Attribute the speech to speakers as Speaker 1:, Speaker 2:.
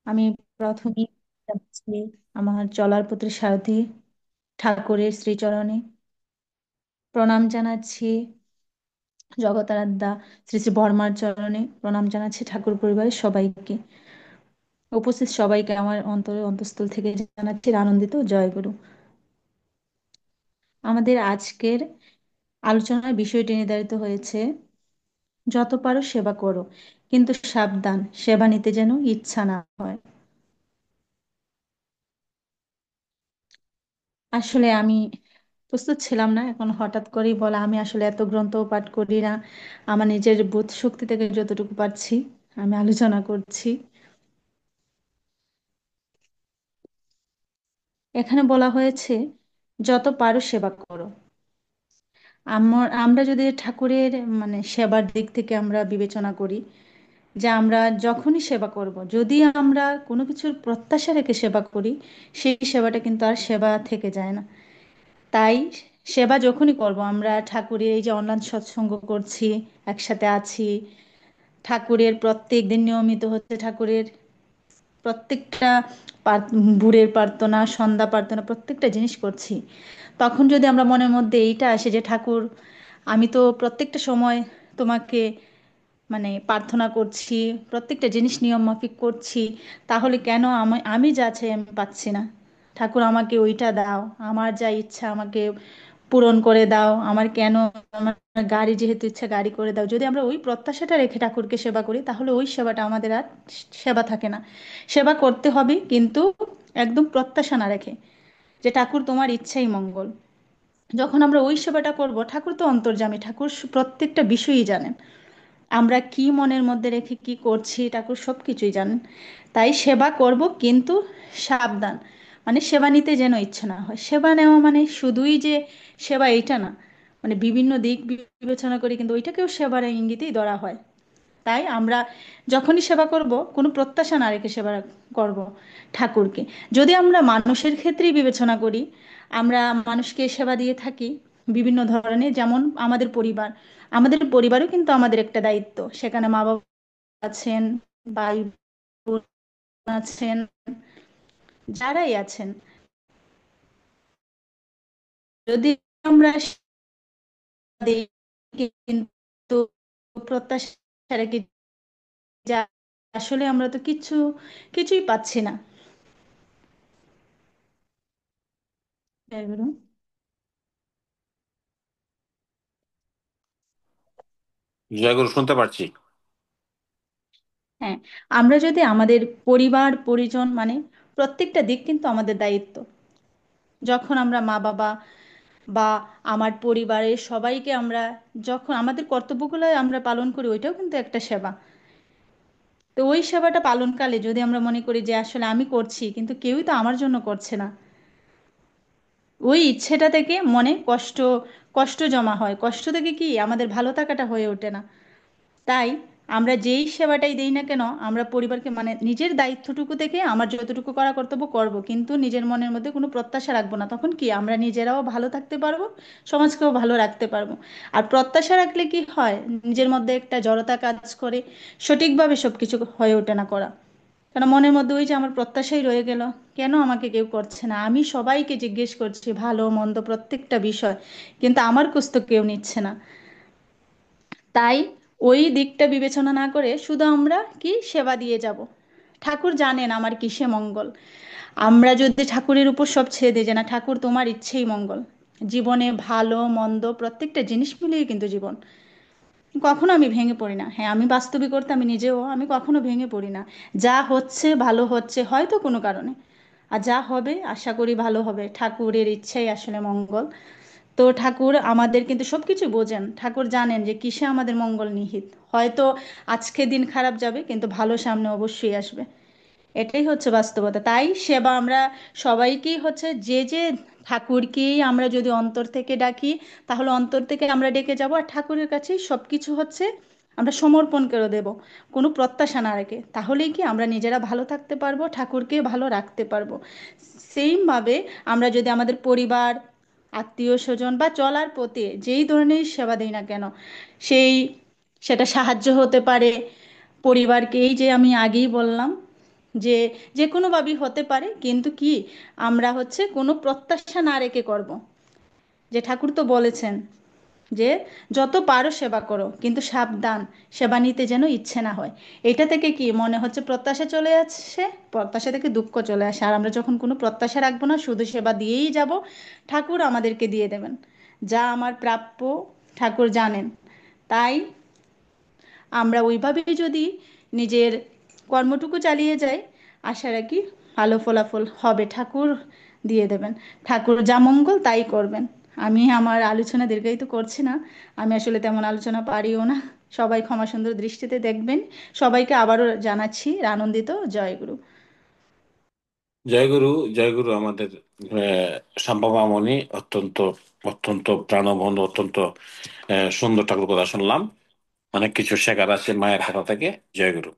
Speaker 1: আমি প্রথমেই জানাচ্ছি আমার চলার পথের সারথি ঠাকুরের শ্রীচরণে প্রণাম জানাচ্ছি। জগতারাধ্যা শ্রী শ্রী বর্মার চরণে প্রণাম জানাচ্ছি। ঠাকুর পরিবারের সবাইকে, উপস্থিত সবাইকে আমার অন্তরের অন্তঃস্থল থেকে জানাচ্ছি আনন্দিত জয়গুরু। আমাদের আজকের আলোচনার বিষয়টি নির্ধারিত হয়েছে, যত পারো সেবা করো, কিন্তু সাবধান, সেবা নিতে যেন ইচ্ছা না হয়। আসলে আমি প্রস্তুত ছিলাম না, এখন হঠাৎ করেই বলা। আমি আসলে এত গ্রন্থ পাঠ করি না, আমার নিজের বোধ শক্তি থেকে যতটুকু পারছি আমি আলোচনা করছি। এখানে বলা হয়েছে যত পারো সেবা করো। আমরা যদি ঠাকুরের সেবার দিক থেকে আমরা বিবেচনা করি, যে আমরা যখনই সেবা করব, যদি আমরা কোনো কিছুর প্রত্যাশা রেখে সেবা করি, সেই সেবাটা কিন্তু আর সেবা থেকে যায় না। তাই সেবা যখনই করব, আমরা ঠাকুরের এই যে অনলাইন সৎসঙ্গ করছি, একসাথে আছি, ঠাকুরের প্রত্যেক দিন নিয়মিত হচ্ছে ঠাকুরের প্রত্যেকটা ভোরের প্রার্থনা, সন্ধ্যা প্রার্থনা, প্রত্যেকটা জিনিস করছি, তখন যদি আমরা মনের মধ্যে এইটা আসে যে ঠাকুর, আমি তো প্রত্যেকটা সময় তোমাকে প্রার্থনা করছি, প্রত্যেকটা জিনিস নিয়ম মাফিক করছি, তাহলে কেন আমি আমি যা চাই আমি পাচ্ছি না? ঠাকুর আমাকে ওইটা দাও, আমার যা ইচ্ছা আমাকে পূরণ করে দাও, আমার কেন, আমার গাড়ি যেহেতু ইচ্ছা গাড়ি করে দাও। যদি আমরা ওই প্রত্যাশাটা রেখে ঠাকুরকে সেবা করি, তাহলে ওই সেবাটা আমাদের আর সেবা থাকে না। সেবা করতে হবে, কিন্তু একদম প্রত্যাশা না রেখে, যে ঠাকুর তোমার ইচ্ছাই মঙ্গল। যখন আমরা ওই সেবাটা করব, ঠাকুর তো অন্তর্যামী, ঠাকুর প্রত্যেকটা বিষয়ই জানেন, আমরা কি মনের মধ্যে রেখে কি করছি ঠাকুর সব কিছুই জানেন। তাই সেবা করব, কিন্তু সাবধান, সেবা নিতে যেন ইচ্ছে না হয়। সেবা নেওয়া শুধুই যে সেবা, এইটা না, বিভিন্ন দিক বিবেচনা করে কিন্তু ওইটাকেও সেবার ইঙ্গিতেই ধরা হয়। তাই আমরা যখনই সেবা করব, কোনো প্রত্যাশা না রেখে সেবা করব ঠাকুরকে। যদি আমরা মানুষের ক্ষেত্রেই বিবেচনা করি, আমরা মানুষকে সেবা দিয়ে থাকি বিভিন্ন ধরনের, যেমন আমাদের পরিবার, আমাদের পরিবারও কিন্তু আমাদের একটা দায়িত্ব। সেখানে মা বাবা আছেন, ভাই বোন আছেন, যারাই আছেন, যদি আমরা সেবা দিই, কিন্তু প্রত্যাশা রেখে, যা আসলে আমরা তো কিছুই পাচ্ছি না। তাই বলুন।
Speaker 2: জয়গুরু, শুনতে পারছি।
Speaker 1: হ্যাঁ, আমরা যদি আমাদের পরিবার পরিজন, প্রত্যেকটা দিক কিন্তু আমাদের দায়িত্ব। যখন আমরা মা বাবা বা আমার পরিবারের সবাইকে আমরা যখন আমাদের কর্তব্যগুলো আমরা পালন করি, ওইটাও কিন্তু একটা সেবা। তো ওই সেবাটা পালনকালে যদি আমরা মনে করি যে আসলে আমি করছি, কিন্তু কেউই তো আমার জন্য করছে না, ওই ইচ্ছেটা থেকে মনে কষ্ট কষ্ট জমা হয়, কষ্ট থেকে কি আমাদের ভালো থাকাটা হয়ে ওঠে না। তাই আমরা যেই সেবাটাই দেই না কেন, আমরা পরিবারকে, নিজের দায়িত্বটুকু থেকে আমার যতটুকু করা কর্তব্য করব, কিন্তু নিজের মনের মধ্যে কোনো প্রত্যাশা রাখবো না। তখন কি আমরা নিজেরাও ভালো থাকতে পারবো, সমাজকেও ভালো রাখতে পারবো। আর প্রত্যাশা রাখলে কি হয়, নিজের মধ্যে একটা জড়তা কাজ করে, সঠিকভাবে সবকিছু হয়ে ওঠে না করা। কারণ মনের মধ্যে ওই যে আমার প্রত্যাশাই রয়ে গেল, কেন আমাকে কেউ করছে না, আমি সবাইকে জিজ্ঞেস করছি ভালো মন্দ প্রত্যেকটা বিষয়, কিন্তু আমার কুছ তো কেউ নিচ্ছে না। তাই ওই দিকটা বিবেচনা না করে শুধু আমরা কি সেবা দিয়ে যাব। ঠাকুর জানেন আমার কিসে মঙ্গল। আমরা যদি ঠাকুরের উপর সব ছেড়ে দিই, যে না ঠাকুর তোমার ইচ্ছেই মঙ্গল, জীবনে ভালো মন্দ প্রত্যেকটা জিনিস মিলিয়ে কিন্তু জীবন, কখনো আমি ভেঙে পড়ি না। হ্যাঁ, আমি বাস্তবিক করতে আমি নিজেও আমি কখনো ভেঙে পড়ি না। যা হচ্ছে ভালো হচ্ছে হয়তো কোনো কারণে, আর যা হবে আশা করি ভালো হবে, ঠাকুরের ইচ্ছাই আসলে মঙ্গল। তো ঠাকুর আমাদের কিন্তু সবকিছু বোঝেন, ঠাকুর জানেন যে কিসে আমাদের মঙ্গল নিহিত। হয়তো আজকে দিন খারাপ যাবে, কিন্তু ভালো সামনে অবশ্যই আসবে। এটাই হচ্ছে বাস্তবতা। তাই সেবা আমরা সবাইকেই হচ্ছে, যে যে ঠাকুরকেই আমরা যদি অন্তর থেকে ডাকি, তাহলে অন্তর থেকে আমরা ডেকে যাব, আর ঠাকুরের কাছেই সব কিছু হচ্ছে আমরা সমর্পণ করে দেব, কোনো প্রত্যাশা না রেখে। তাহলেই কি আমরা নিজেরা ভালো থাকতে পারবো, ঠাকুরকে ভালো রাখতে পারবো। সেইমভাবে আমরা যদি আমাদের পরিবার, আত্মীয় স্বজন বা চলার পথে যেই ধরনের সেবা দিই না কেন, সেই সেটা সাহায্য হতে পারে পরিবারকে, এই যে আমি আগেই বললাম, যে যে কোনোভাবেই হতে পারে, কিন্তু কি আমরা হচ্ছে কোনো প্রত্যাশা না রেখে করব। যে ঠাকুর তো বলেছেন যে যত পারো সেবা করো, কিন্তু সাবধান, সেবা নিতে যেন ইচ্ছে না হয়। এটা থেকে কি মনে হচ্ছে প্রত্যাশা চলে আসে, প্রত্যাশা থেকে দুঃখ চলে আসে। আর আমরা যখন কোনো প্রত্যাশা রাখবো না, শুধু সেবা দিয়েই যাব, ঠাকুর আমাদেরকে দিয়ে দেবেন যা আমার প্রাপ্য, ঠাকুর জানেন। তাই আমরা ওইভাবেই যদি নিজের কর্মটুকু চালিয়ে যাই, আশা রাখি ভালো ফলাফল হবে, ঠাকুর দিয়ে দেবেন। ঠাকুর যা মঙ্গল তাই করবেন। আমি আমার আলোচনা দীর্ঘায়িত করছি না, আমি আসলে তেমন আলোচনা পারিও না। সবাই ক্ষমা সুন্দর দৃষ্টিতে দেখবেন। সবাইকে আবারও জানাচ্ছি আনন্দিত জয়গুরু।
Speaker 2: জয়গুরু। জয়গুরু আমাদের শাম্পা মামনি অত্যন্ত অত্যন্ত প্রাণবন্ত, অত্যন্ত সুন্দর ঠাকুর কথা শুনলাম। অনেক কিছু শেখার আছে মায়ের কথা থেকে। জয়গুরু।